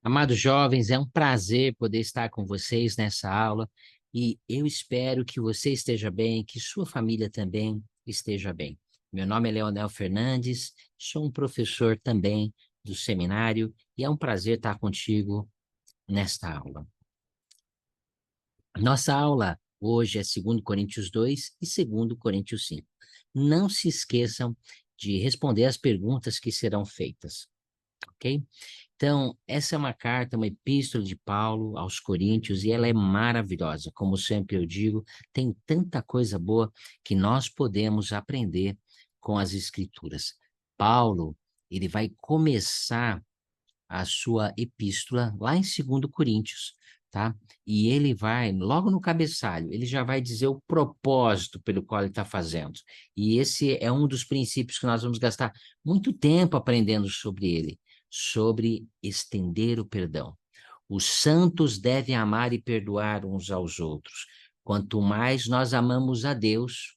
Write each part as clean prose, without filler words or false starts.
Amados jovens, é um prazer poder estar com vocês nessa aula e eu espero que você esteja bem, que sua família também esteja bem. Meu nome é Leonel Fernandes, sou um professor também do seminário e é um prazer estar contigo nesta aula. Nossa aula hoje é 2 Coríntios 2 e 2 Coríntios 5. Não se esqueçam de responder as perguntas que serão feitas, ok? Então, essa é uma carta, uma epístola de Paulo aos Coríntios, e ela é maravilhosa. Como sempre eu digo, tem tanta coisa boa que nós podemos aprender com as Escrituras. Paulo, ele vai começar a sua epístola lá em 2 Coríntios, tá? E ele vai, logo no cabeçalho, ele já vai dizer o propósito pelo qual ele está fazendo. E esse é um dos princípios que nós vamos gastar muito tempo aprendendo sobre ele, sobre estender o perdão. Os santos devem amar e perdoar uns aos outros. Quanto mais nós amamos a Deus,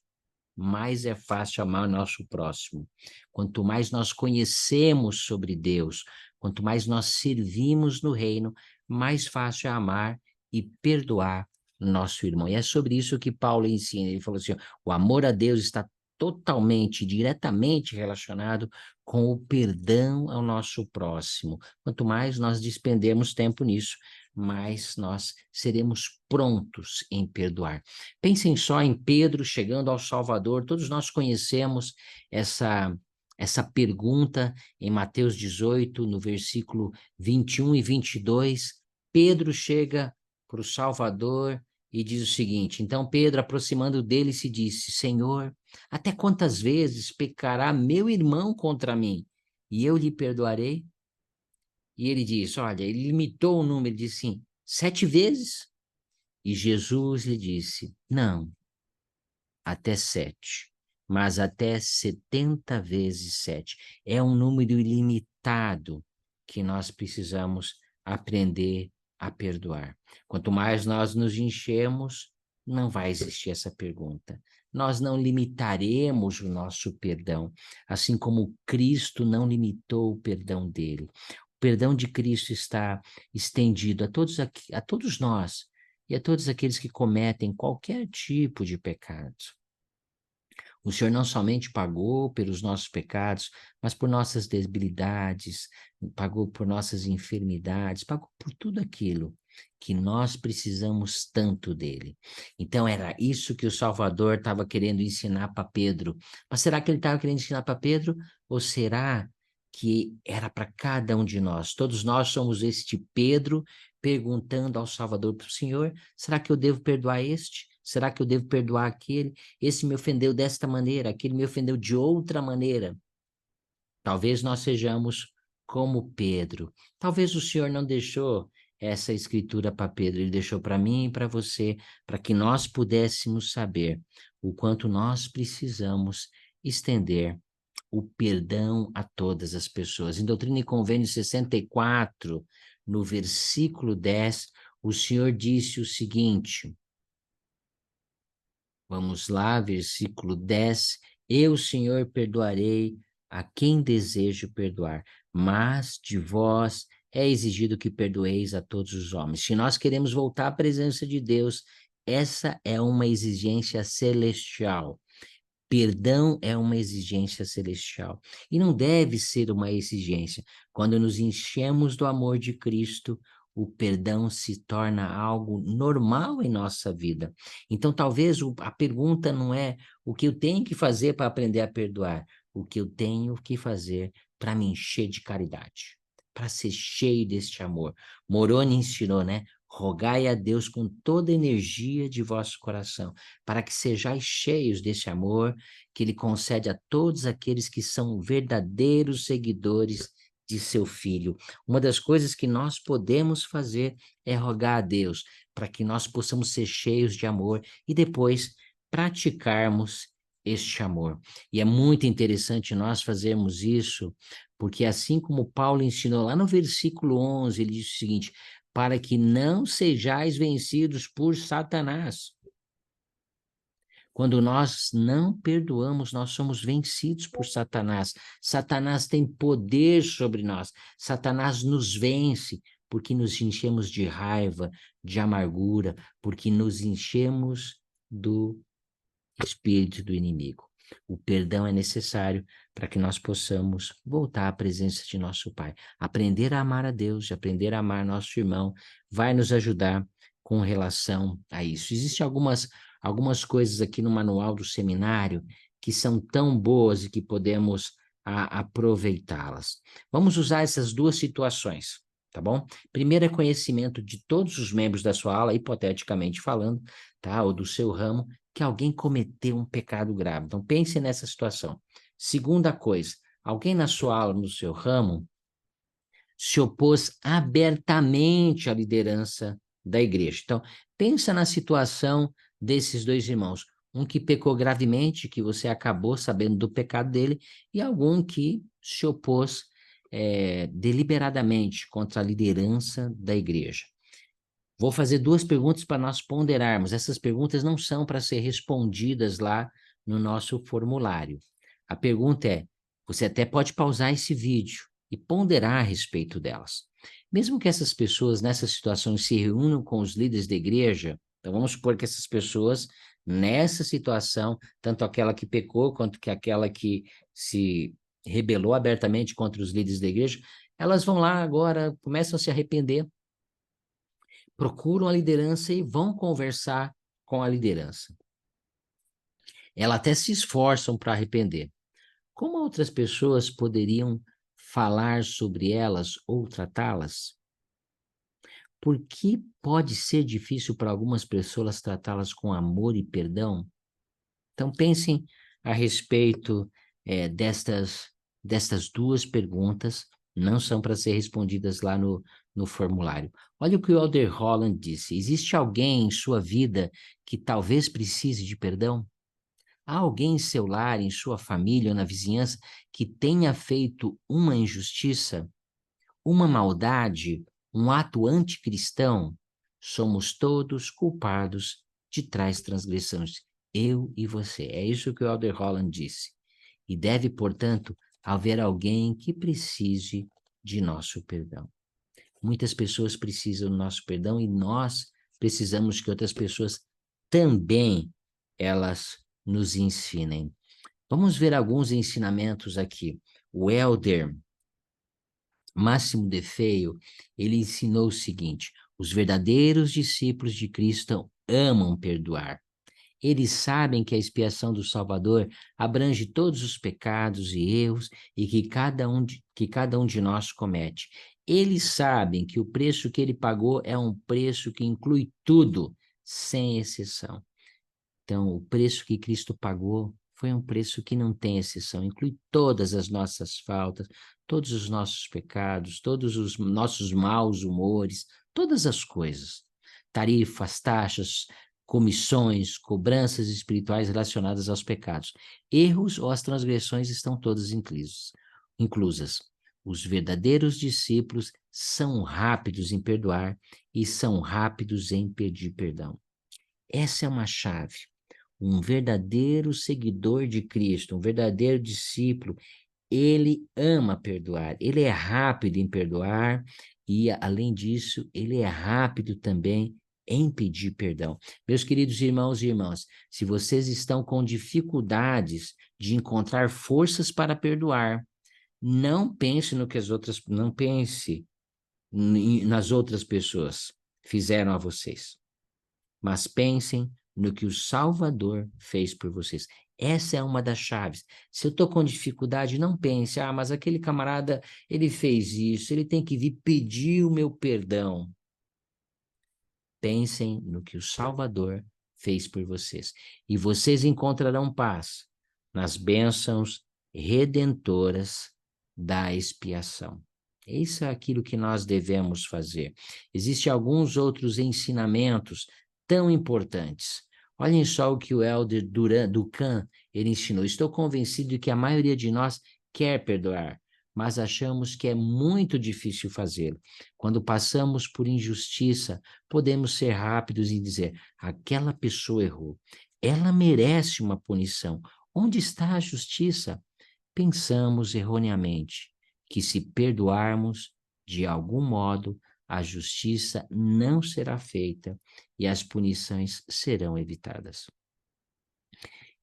mais é fácil amar o nosso próximo. Quanto mais nós conhecemos sobre Deus, quanto mais nós servimos no reino, mais fácil é amar e perdoar nosso irmão. E é sobre isso que Paulo ensina. Ele falou assim: ó, o amor a Deus está totalmente, diretamente relacionado com o perdão ao nosso próximo. Quanto mais nós despendemos tempo nisso, mais nós seremos prontos em perdoar. Pensem só em Pedro chegando ao Salvador. Todos nós conhecemos essa pergunta em Mateus 18, no versículo 21 e 22. Pedro chega para o Salvador e diz o seguinte: então Pedro, aproximando dele, se disse: Senhor, até quantas vezes pecará meu irmão contra mim e eu lhe perdoarei? E ele diz: olha, ele limitou o número, ele disse assim: 7 vezes? E Jesus lhe disse: não, até 7, mas até 70 vezes 7. É um número ilimitado que nós precisamos aprender a perdoar. Quanto mais nós nos enchemos, não vai existir essa pergunta. Nós não limitaremos o nosso perdão, assim como Cristo não limitou o perdão dele. O perdão de Cristo está estendido a todos nós e a todos aqueles que cometem qualquer tipo de pecado. O Senhor não somente pagou pelos nossos pecados, mas por nossas debilidades, pagou por nossas enfermidades, pagou por tudo aquilo que nós precisamos tanto dele. Então era isso que o Salvador estava querendo ensinar para Pedro. Mas será que ele estava querendo ensinar para Pedro? Ou será que era para cada um de nós? Todos nós somos este Pedro perguntando ao Salvador, para o Senhor, será que eu devo perdoar este? Será que eu devo perdoar aquele? Esse me ofendeu desta maneira, aquele me ofendeu de outra maneira. Talvez nós sejamos como Pedro. Talvez o Senhor não deixou essa escritura para Pedro, ele deixou para mim e para você, para que nós pudéssemos saber o quanto nós precisamos estender o perdão a todas as pessoas. Em Doutrina e Convênio 64, no versículo 10, o Senhor disse o seguinte: vamos lá, versículo 10. Eu, Senhor, perdoarei a quem desejo perdoar, mas de vós é exigido que perdoeis a todos os homens. Se nós queremos voltar à presença de Deus, essa é uma exigência celestial. Perdão é uma exigência celestial. E não deve ser uma exigência. Quando nos enchemos do amor de Cristo, o perdão se torna algo normal em nossa vida. Então, talvez a pergunta não é o que eu tenho que fazer para aprender a perdoar, o que eu tenho que fazer para me encher de caridade, para ser cheio deste amor. Moroni ensinou, né? Rogai a Deus com toda a energia de vosso coração, para que sejais cheios desse amor que Ele concede a todos aqueles que são verdadeiros seguidores de seu Filho. Uma das coisas que nós podemos fazer é rogar a Deus para que nós possamos ser cheios de amor e depois praticarmos este amor. E é muito interessante nós fazermos isso, porque assim como Paulo ensinou lá no versículo 11, ele diz o seguinte: para que não sejais vencidos por Satanás. Quando nós não perdoamos, nós somos vencidos por Satanás. Satanás tem poder sobre nós. Satanás nos vence porque nos enchemos de raiva, de amargura, porque nos enchemos do espírito do inimigo. O perdão é necessário para que nós possamos voltar à presença de nosso Pai. Aprender a amar a Deus, aprender a amar nosso irmão, vai nos ajudar com relação a isso. Existem algumas coisas aqui no manual do seminário que são tão boas e que podemos aproveitá-las. Vamos usar essas duas situações, tá bom? Primeiro é conhecimento de todos os membros da sua ala, hipoteticamente falando, tá? Ou do seu ramo, que alguém cometeu um pecado grave. Então, pense nessa situação. Segunda coisa, alguém na sua aula, no seu ramo, se opôs abertamente à liderança da igreja. Então, pensa na situação desses dois irmãos. Um que pecou gravemente, que você acabou sabendo do pecado dele, e algum que se opôs deliberadamente contra a liderança da igreja. Vou fazer duas perguntas para nós ponderarmos. Essas perguntas não são para ser respondidas lá no nosso formulário. A pergunta é: você até pode pausar esse vídeo e ponderar a respeito delas. Mesmo que essas pessoas nessas situações se reúnam com os líderes da igreja, então vamos supor que essas pessoas nessa situação, tanto aquela que pecou quanto que aquela que se rebelou abertamente contra os líderes da igreja, elas vão lá agora, começam a se arrepender, procuram a liderança e vão conversar com a liderança. Elas até se esforçam para arrepender. Como outras pessoas poderiam falar sobre elas ou tratá-las? Por que pode ser difícil para algumas pessoas tratá-las com amor e perdão? Então, pensem a respeito destas duas perguntas, não são para ser respondidas lá no formulário. Olha o que o Elder Holland disse: existe alguém em sua vida que talvez precise de perdão? Há alguém em seu lar, em sua família ou na vizinhança que tenha feito uma injustiça, uma maldade, um ato anticristão? Somos todos culpados de tais transgressões, eu e você. É isso que o Elder Holland disse. E deve, portanto, haver alguém que precise de nosso perdão. Muitas pessoas precisam do nosso perdão e nós precisamos que outras pessoas também elas nos ensinem. Vamos ver alguns ensinamentos aqui. O Elder Máximo de Feio, ele ensinou o seguinte: os verdadeiros discípulos de Cristo amam perdoar. Eles sabem que a expiação do Salvador abrange todos os pecados e erros e que cada um de nós comete. Eles sabem que o preço que ele pagou é um preço que inclui tudo, sem exceção. Então, o preço que Cristo pagou foi um preço que não tem exceção, inclui todas as nossas faltas, todos os nossos pecados, todos os nossos maus humores, todas as coisas. Tarifas, taxas, comissões, cobranças espirituais relacionadas aos pecados. Erros ou as transgressões estão todas inclusas. Os verdadeiros discípulos são rápidos em perdoar e são rápidos em pedir perdão. Essa é uma chave. Um verdadeiro seguidor de Cristo, um verdadeiro discípulo, ele ama perdoar, ele é rápido em perdoar e, além disso, ele é rápido também em pedir perdão. Meus queridos irmãos e irmãs, se vocês estão com dificuldades de encontrar forças para perdoar, não pense no que não pense nas outras pessoas fizeram a vocês, mas pensem no que o Salvador fez por vocês. Essa é uma das chaves. Se eu estou com dificuldade, não pense, mas aquele camarada, ele fez isso, ele tem que vir pedir o meu perdão. Pensem no que o Salvador fez por vocês. E vocês encontrarão paz nas bênçãos redentoras da expiação. Isso é aquilo que nós devemos fazer. Existem alguns outros ensinamentos tão importantes. Olhem só o que o Elder Ducan ele ensinou. Estou convencido de que a maioria de nós quer perdoar, mas achamos que é muito difícil fazê-lo. Quando passamos por injustiça, podemos ser rápidos em dizer: aquela pessoa errou, ela merece uma punição. Onde está a justiça? Pensamos erroneamente que se perdoarmos, de algum modo, a justiça não será feita e as punições serão evitadas.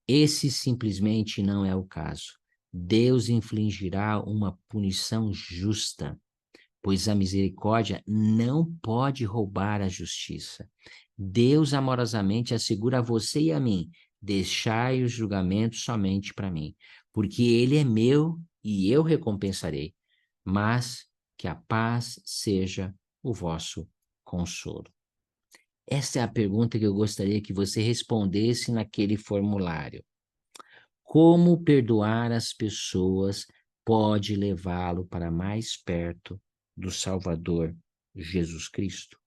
Esse simplesmente não é o caso. Deus infligirá uma punição justa, pois a misericórdia não pode roubar a justiça. Deus amorosamente assegura a você e a mim: deixai os julgamentos somente para mim, porque ele é meu e eu recompensarei, mas que a paz seja o vosso consolo. Essa é a pergunta que eu gostaria que você respondesse naquele formulário. Como perdoar as pessoas pode levá-lo para mais perto do Salvador Jesus Cristo?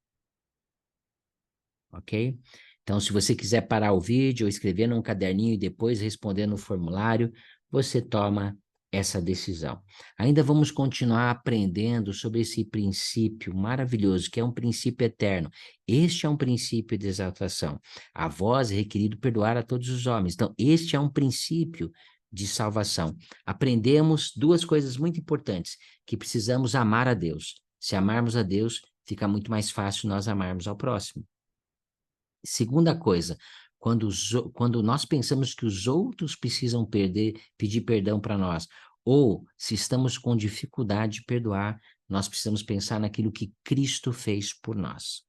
Ok? Então, se você quiser parar o vídeo ou escrever num caderninho e depois responder no formulário, você toma essa decisão. Ainda vamos continuar aprendendo sobre esse princípio maravilhoso, que é um princípio eterno. Este é um princípio de exaltação. A vós é requerido perdoar a todos os homens. Então, este é um princípio de salvação. Aprendemos duas coisas muito importantes, que precisamos amar a Deus. Se amarmos a Deus, fica muito mais fácil nós amarmos ao próximo. Segunda coisa, quando nós pensamos que os outros precisam pedir perdão para nós, ou se estamos com dificuldade de perdoar, nós precisamos pensar naquilo que Cristo fez por nós.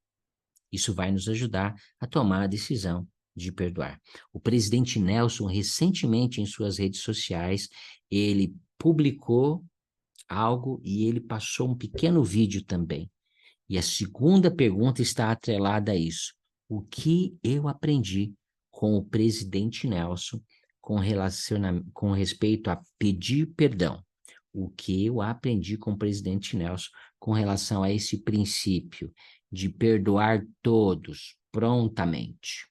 Isso vai nos ajudar a tomar a decisão de perdoar. O presidente Nelson, recentemente em suas redes sociais, ele publicou algo e ele passou um pequeno vídeo também. E a segunda pergunta está atrelada a isso. O que eu aprendi com o presidente Nelson com respeito a pedir perdão? O que eu aprendi com o presidente Nelson com relação a esse princípio de perdoar todos prontamente,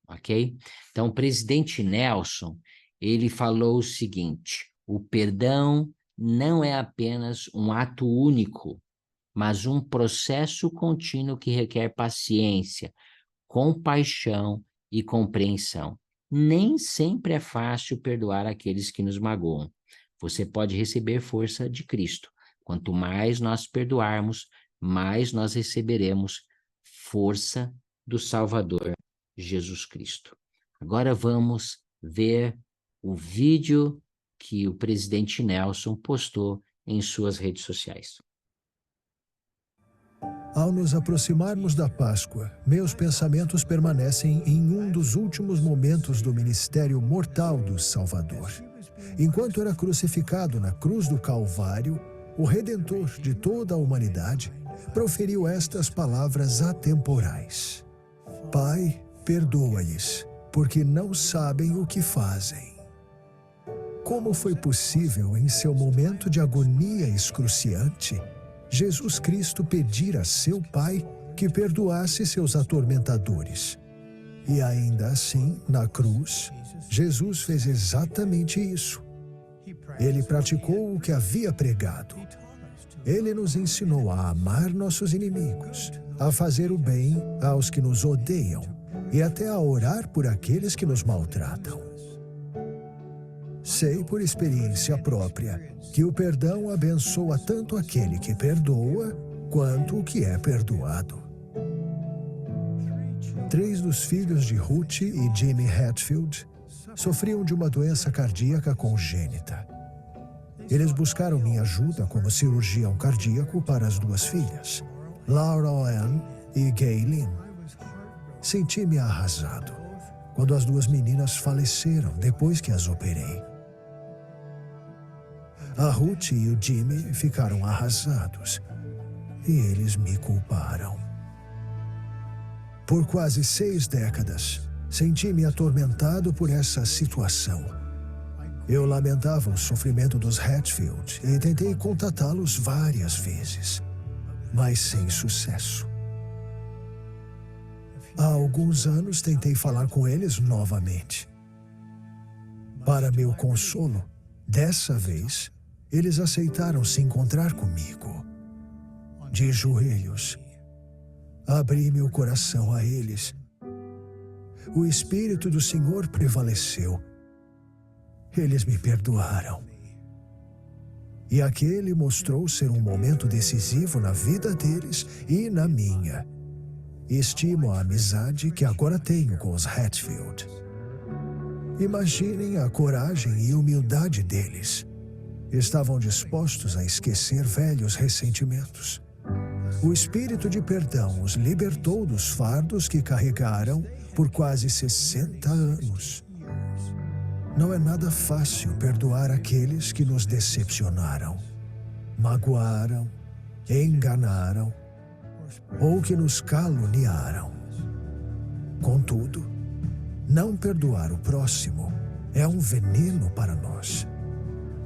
ok? Então, o presidente Nelson, ele falou o seguinte: o perdão não é apenas um ato único, mas um processo contínuo que requer paciência, compaixão e compreensão. Nem sempre é fácil perdoar aqueles que nos magoam. Você pode receber força de Cristo. Quanto mais nós perdoarmos, mais nós receberemos força do Salvador Jesus Cristo. Agora vamos ver o vídeo que o presidente Nelson postou em suas redes sociais. Ao nos aproximarmos da Páscoa, meus pensamentos permanecem em um dos últimos momentos do ministério mortal do Salvador. Enquanto era crucificado na cruz do Calvário, o Redentor de toda a humanidade proferiu estas palavras atemporais: Pai, perdoa-lhes, porque não sabem o que fazem. Como foi possível, em seu momento de agonia excruciante, Jesus Cristo pedir a seu Pai que perdoasse seus atormentadores? E ainda assim, na cruz, Jesus fez exatamente isso. Ele praticou o que havia pregado. Ele nos ensinou a amar nossos inimigos, a fazer o bem aos que nos odeiam e até a orar por aqueles que nos maltratam. Sei por experiência própria que o perdão abençoa tanto aquele que perdoa quanto o que é perdoado. 3 dos filhos de Ruth e Jimmy Hatfield sofriam de uma doença cardíaca congênita. Eles buscaram minha ajuda como cirurgião cardíaco para as 2 filhas, Laura Ann e Gaylene. Senti-me arrasado quando as 2 meninas faleceram depois que as operei. A Ruth e o Jimmy ficaram arrasados e eles me culparam. Por quase 6 décadas, senti-me atormentado por essa situação. Eu lamentava o sofrimento dos Hatfield e tentei contatá-los várias vezes, mas sem sucesso. Há alguns anos tentei falar com eles novamente. Para meu consolo, dessa vez, eles aceitaram se encontrar comigo. De joelhos, abri meu coração a eles. O Espírito do Senhor prevaleceu. Eles me perdoaram. E aquele mostrou ser um momento decisivo na vida deles e na minha. Estimo a amizade que agora tenho com os Hatfield. Imaginem a coragem e humildade deles. Estavam dispostos a esquecer velhos ressentimentos. O espírito de perdão os libertou dos fardos que carregaram por quase 60 anos. Não é nada fácil perdoar aqueles que nos decepcionaram, magoaram, enganaram ou que nos caluniaram. Contudo, não perdoar o próximo é um veneno para nós.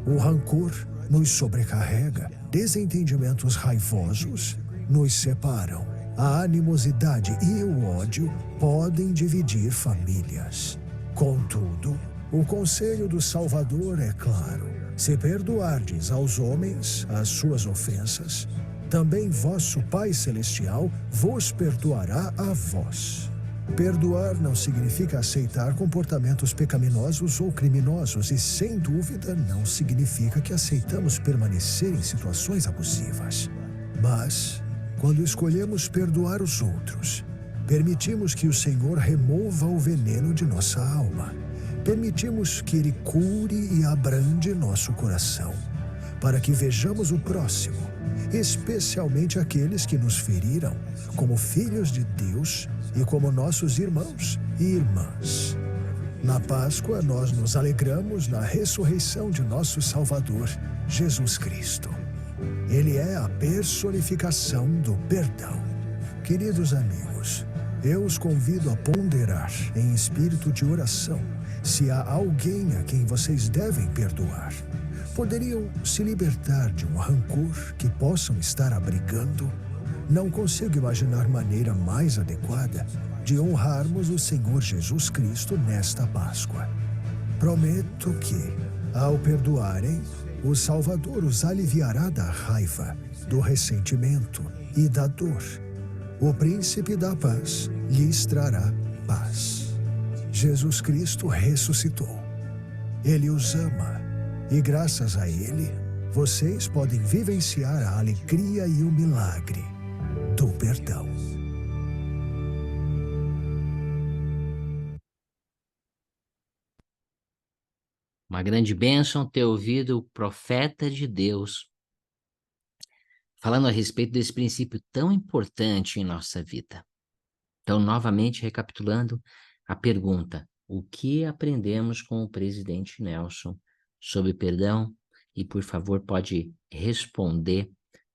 O rancor nos sobrecarrega, desentendimentos raivosos nos separam. A animosidade e o ódio podem dividir famílias. Contudo, o conselho do Salvador é claro: se perdoardes aos homens as suas ofensas, também vosso Pai Celestial vos perdoará a vós. Perdoar não significa aceitar comportamentos pecaminosos ou criminosos e, sem dúvida, não significa que aceitamos permanecer em situações abusivas. Mas, quando escolhemos perdoar os outros, permitimos que o Senhor remova o veneno de nossa alma. Permitimos que Ele cure e abrande nosso coração, para que vejamos o próximo, especialmente aqueles que nos feriram, como filhos de Deus e como nossos irmãos e irmãs. Na Páscoa, nós nos alegramos na ressurreição de nosso Salvador, Jesus Cristo. Ele é a personificação do perdão. Queridos amigos, eu os convido a ponderar, em espírito de oração, se há alguém a quem vocês devem perdoar. Poderiam se libertar de um rancor que possam estar abrigando? Não consigo imaginar maneira mais adequada de honrarmos o Senhor Jesus Cristo nesta Páscoa. Prometo que, ao perdoarem, o Salvador os aliviará da raiva, do ressentimento e da dor. O Príncipe da Paz lhes trará paz. Jesus Cristo ressuscitou. Ele os ama e, graças a Ele, vocês podem vivenciar a alegria e o milagre do perdão. Uma grande bênção ter ouvido o profeta de Deus falando a respeito desse princípio tão importante em nossa vida. Então, novamente recapitulando a pergunta: o que aprendemos com o presidente Nelson sobre perdão? E, por favor, pode responder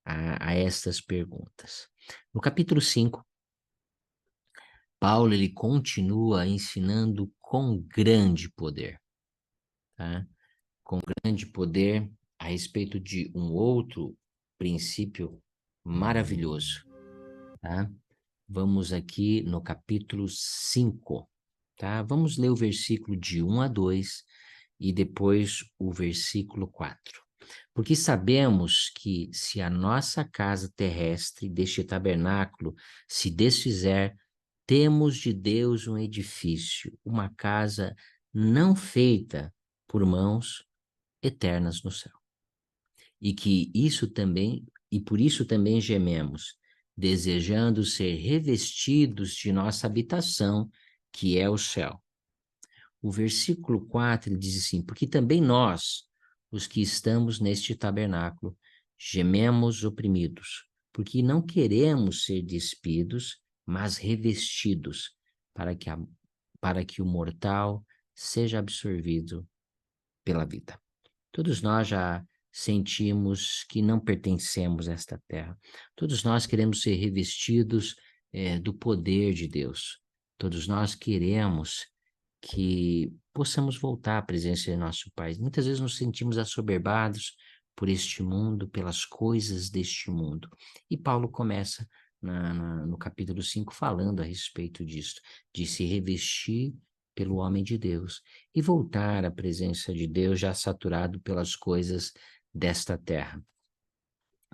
a estas perguntas. No capítulo 5, Paulo ele continua ensinando com grande poder, tá? Com grande poder a respeito de um outro princípio maravilhoso, tá? Vamos aqui no capítulo 5, tá? Vamos ler o versículo de 1 a 2 e depois o versículo 4. Porque sabemos que se a nossa casa terrestre deste tabernáculo se desfizer, temos de Deus um edifício, uma casa não feita por mãos, eternas no céu. E por isso também gememos, desejando ser revestidos de nossa habitação, que é o céu. O versículo 4 ele diz assim: porque também nós, os que estamos neste tabernáculo, gememos oprimidos, porque não queremos ser despidos, mas revestidos, para que o mortal seja absorvido pela vida. Todos nós já sentimos que não pertencemos a esta terra. Todos nós queremos ser revestidos do poder de Deus. Todos nós queremos que possamos voltar à presença de nosso Pai. Muitas vezes nos sentimos assoberbados por este mundo, pelas coisas deste mundo. E Paulo começa no capítulo 5 falando a respeito disso, de se revestir pelo homem de Deus e voltar à presença de Deus já saturado pelas coisas desta terra.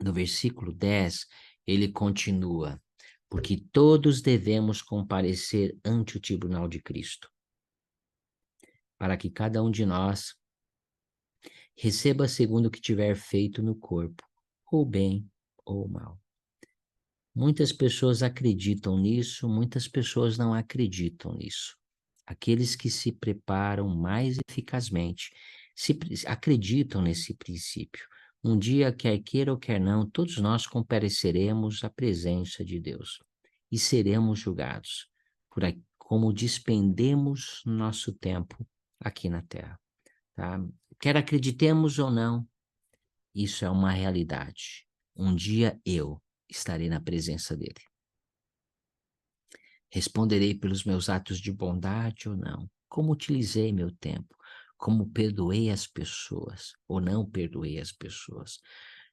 No versículo 10, ele continua: porque todos devemos comparecer ante o tribunal de Cristo, para que cada um de nós Receba segundo o que tiver feito no corpo, ou bem ou mal. Muitas pessoas acreditam nisso, muitas pessoas não acreditam nisso. Aqueles que se preparam mais eficazmente acreditam nesse princípio. Um dia, quer queira ou quer não, todos nós compareceremos à presença de Deus e seremos julgados por como despendemos nosso tempo aqui na Terra. Tá? Quer acreditemos ou não, isso é uma realidade. Um dia eu estarei na presença dele. Responderei pelos meus atos de bondade ou não? Como utilizei meu tempo? Como perdoei as pessoas ou não perdoei as pessoas?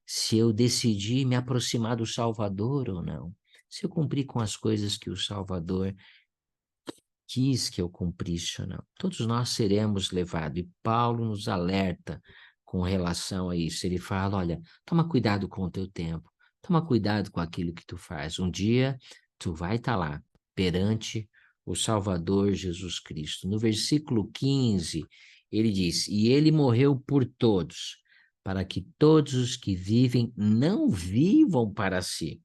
Se eu decidi me aproximar do Salvador ou não? Se eu cumpri com as coisas que o Salvador quis que eu cumprisse ou não? Todos nós seremos levados. E Paulo nos alerta com relação a isso. Ele fala, olha, toma cuidado com o teu tempo. Toma cuidado com aquilo que tu faz. Um dia tu vai estar lá perante o Salvador Jesus Cristo. No versículo 15, ele diz, e ele morreu por todos, para que todos os que vivem não vivam para si,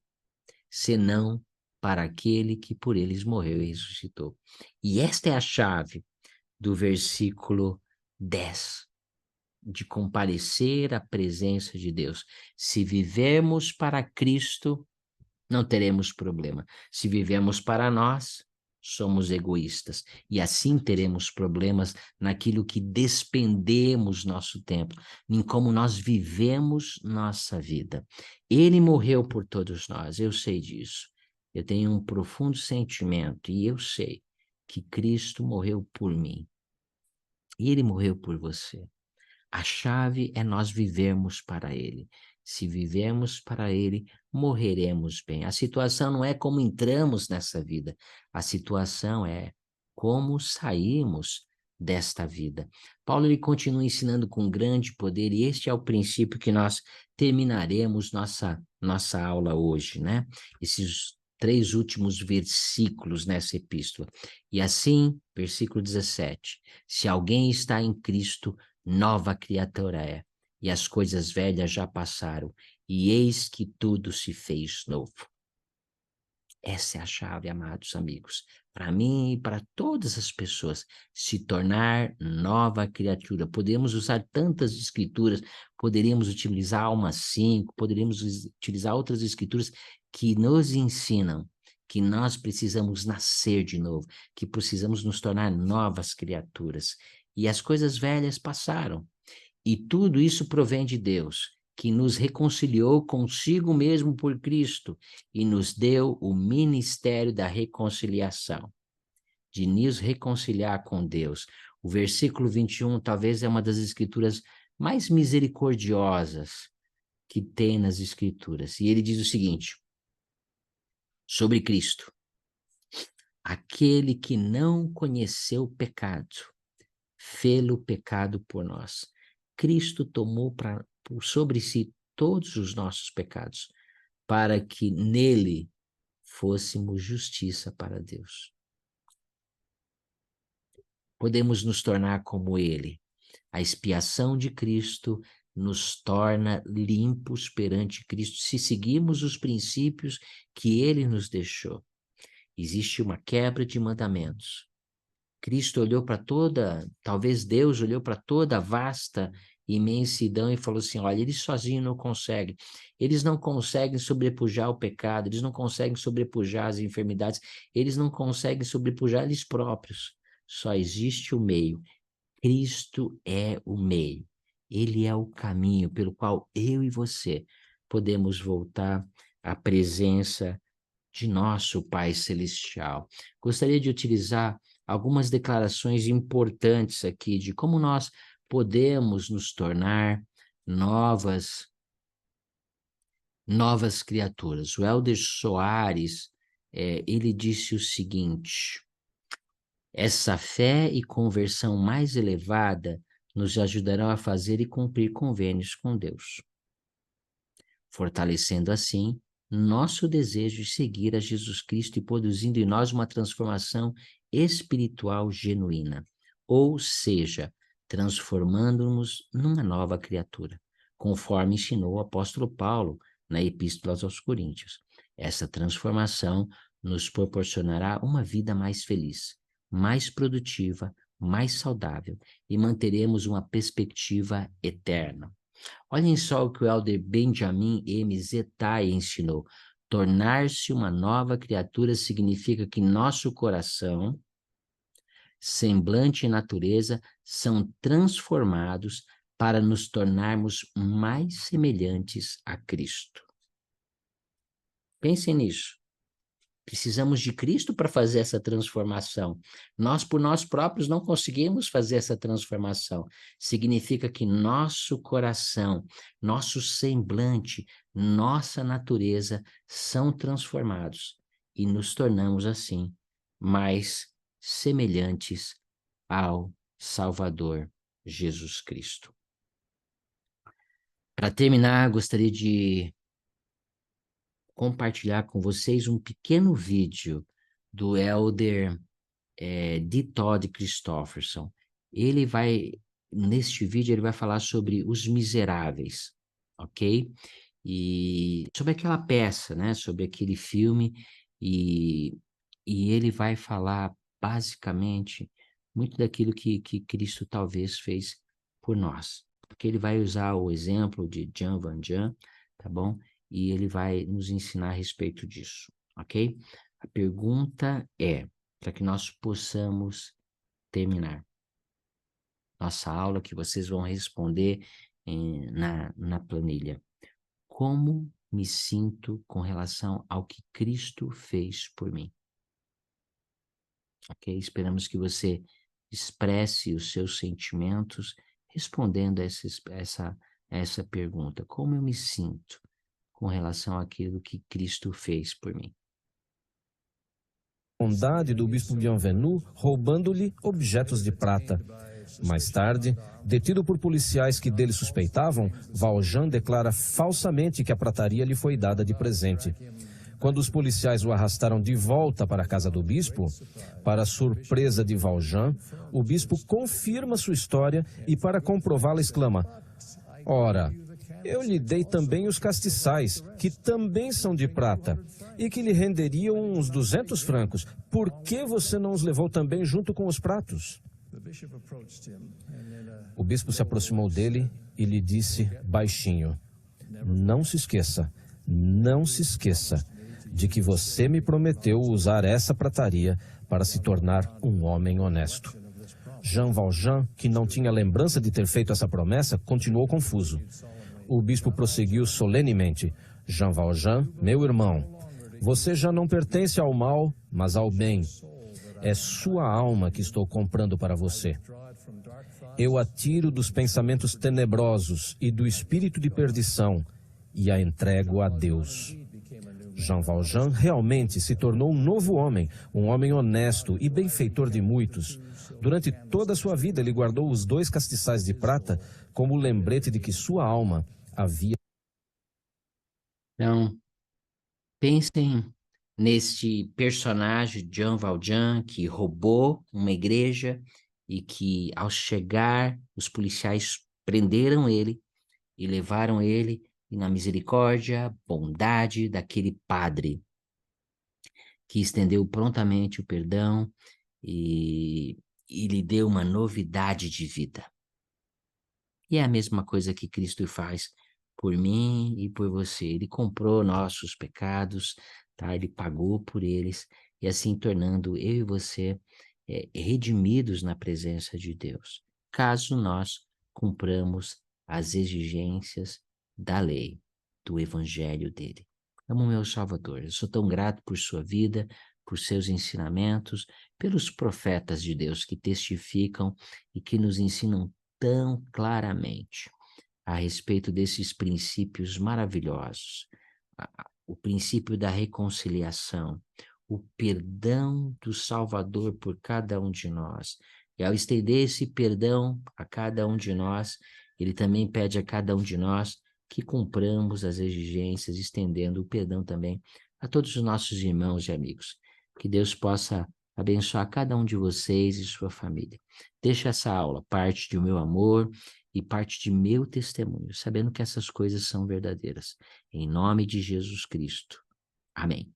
senão para aquele que por eles morreu e ressuscitou. E esta é a chave do versículo 10, de comparecer à presença de Deus. Se vivemos para Cristo, não teremos problema. Se vivemos para nós, somos egoístas. E assim teremos problemas naquilo que despendemos nosso tempo, em como nós vivemos nossa vida. Ele morreu por todos nós, eu sei disso. Eu tenho um profundo sentimento e eu sei que Cristo morreu por mim. E ele morreu por você. A chave é nós vivermos para Ele. Se vivemos para Ele, morreremos bem. A situação não é como entramos nessa vida, a situação é como saímos desta vida. Paulo ele continua ensinando com grande poder, e este é o princípio que nós terminaremos nossa aula hoje, né? Esses 3 últimos versículos nessa epístola. E assim, versículo 17: se alguém está em Cristo, nova criatura é, e as coisas velhas já passaram, e eis que tudo se fez novo. Essa é a chave, amados amigos, para mim e para todas as pessoas, se tornar nova criatura. Podemos usar tantas escrituras, poderíamos utilizar Alma 5, poderíamos utilizar outras escrituras que nos ensinam que nós precisamos nascer de novo, que precisamos nos tornar novas criaturas. E as coisas velhas passaram. E tudo isso provém de Deus, que nos reconciliou consigo mesmo por Cristo e nos deu o ministério da reconciliação, de nos reconciliar com Deus. O versículo 21 talvez é uma das escrituras mais misericordiosas que tem nas escrituras. E ele diz o seguinte, sobre Cristo: aquele que não conheceu pecado, fê-lo pecado por nós. Cristo tomou sobre si todos os nossos pecados, para que nele fôssemos justiça para Deus. Podemos nos tornar como ele. A expiação de Cristo nos torna limpos perante Cristo, se seguirmos os princípios que ele nos deixou. Existe uma quebra de mandamentos. Cristo olhou para talvez Deus olhou para toda a vasta imensidão e falou assim, olha, eles sozinhos não conseguem, eles não conseguem sobrepujar o pecado, eles não conseguem sobrepujar as enfermidades, eles não conseguem sobrepujar eles próprios, só existe o meio, Cristo é o meio, ele é o caminho pelo qual eu e você podemos voltar à presença de nosso Pai Celestial. Gostaria de utilizar algumas declarações importantes aqui de como nós podemos nos tornar novas criaturas. O Helder Soares, ele disse o seguinte: essa fé e conversão mais elevada nos ajudarão a fazer e cumprir convênios com Deus, fortalecendo assim nosso desejo de seguir a Jesus Cristo e produzindo em nós uma transformação espiritual genuína. Ou seja, transformando-nos numa nova criatura, conforme ensinou o apóstolo Paulo na Epístola aos Coríntios. Essa transformação nos proporcionará uma vida mais feliz, mais produtiva, mais saudável e manteremos uma perspectiva eterna. Olhem só o que o elder Benjamin M. Zetai ensinou. Tornar-se uma nova criatura significa que nosso coração, semblante e natureza são transformados para nos tornarmos mais semelhantes a Cristo. Pensem nisso. Precisamos de Cristo para fazer essa transformação. Nós, por nós próprios, não conseguimos fazer essa transformação. Significa que nosso coração, nosso semblante, nossa natureza são transformados e nos tornamos, assim, mais semelhantes ao Salvador Jesus Cristo. Para terminar, gostaria de compartilhar com vocês um pequeno vídeo do elder D. Todd Christofferson. Neste vídeo, ele vai falar sobre os miseráveis, ok? E sobre aquela peça, né? Sobre aquele filme, e ele vai falar basicamente muito daquilo que Cristo talvez fez por nós. Porque ele vai usar o exemplo de Jan Van Jan, tá bom? E ele vai nos ensinar a respeito disso, ok? A pergunta é, para que nós possamos terminar nossa aula, que vocês vão responder na planilha. Como me sinto com relação ao que Cristo fez por mim? Ok? Esperamos que você expresse os seus sentimentos respondendo a essa pergunta. Como eu me sinto com relação àquilo que Cristo fez por mim? Bondade do bispo Bienvenu, roubando-lhe objetos de prata. Mais tarde, detido por policiais que dele suspeitavam, Valjean declara falsamente que a prataria lhe foi dada de presente. Quando os policiais o arrastaram de volta para a casa do bispo, para surpresa de Valjean, o bispo confirma sua história e, para comprová-la, exclama: "Ora, eu lhe dei também os castiçais, que também são de prata, e que lhe renderiam uns 200 francos. Por que você não os levou também junto com os pratos?" O bispo se aproximou dele e lhe disse baixinho: "Não se esqueça de que você me prometeu usar essa prataria para se tornar um homem honesto." Jean Valjean, que não tinha lembrança de ter feito essa promessa, continuou confuso. O bispo prosseguiu solenemente: "Jean Valjean, meu irmão, você já não pertence ao mal, mas ao bem. É sua alma que estou comprando para você. Eu a tiro dos pensamentos tenebrosos e do espírito de perdição e a entrego a Deus." Jean Valjean realmente se tornou um novo homem, um homem honesto e benfeitor de muitos. Durante toda a sua vida, ele guardou os 2 castiçais de prata como lembrete de que sua alma havia... Então, pensem neste personagem, Jean Valjean, que roubou uma igreja e que, ao chegar, os policiais prenderam ele e levaram ele e na misericórdia, bondade daquele padre que estendeu prontamente o perdão e lhe deu uma novidade de vida. E é a mesma coisa que Cristo faz por mim e por você. Ele comprou nossos pecados, tá? Ele pagou por eles, e assim tornando eu e você redimidos na presença de Deus, caso nós cumpramos as exigências da lei, do evangelho dele. Amo meu Salvador, eu sou tão grato por sua vida, por seus ensinamentos, pelos profetas de Deus que testificam e que nos ensinam tão claramente a respeito desses princípios maravilhosos. O princípio da reconciliação, o perdão do Salvador por cada um de nós. E ao estender esse perdão a cada um de nós, ele também pede a cada um de nós que cumpramos as exigências, estendendo o perdão também a todos os nossos irmãos e amigos. Que Deus possa abençoar cada um de vocês e sua família. Deixa essa aula parte de meu amor e parte de meu testemunho, sabendo que essas coisas são verdadeiras. Em nome de Jesus Cristo. Amém.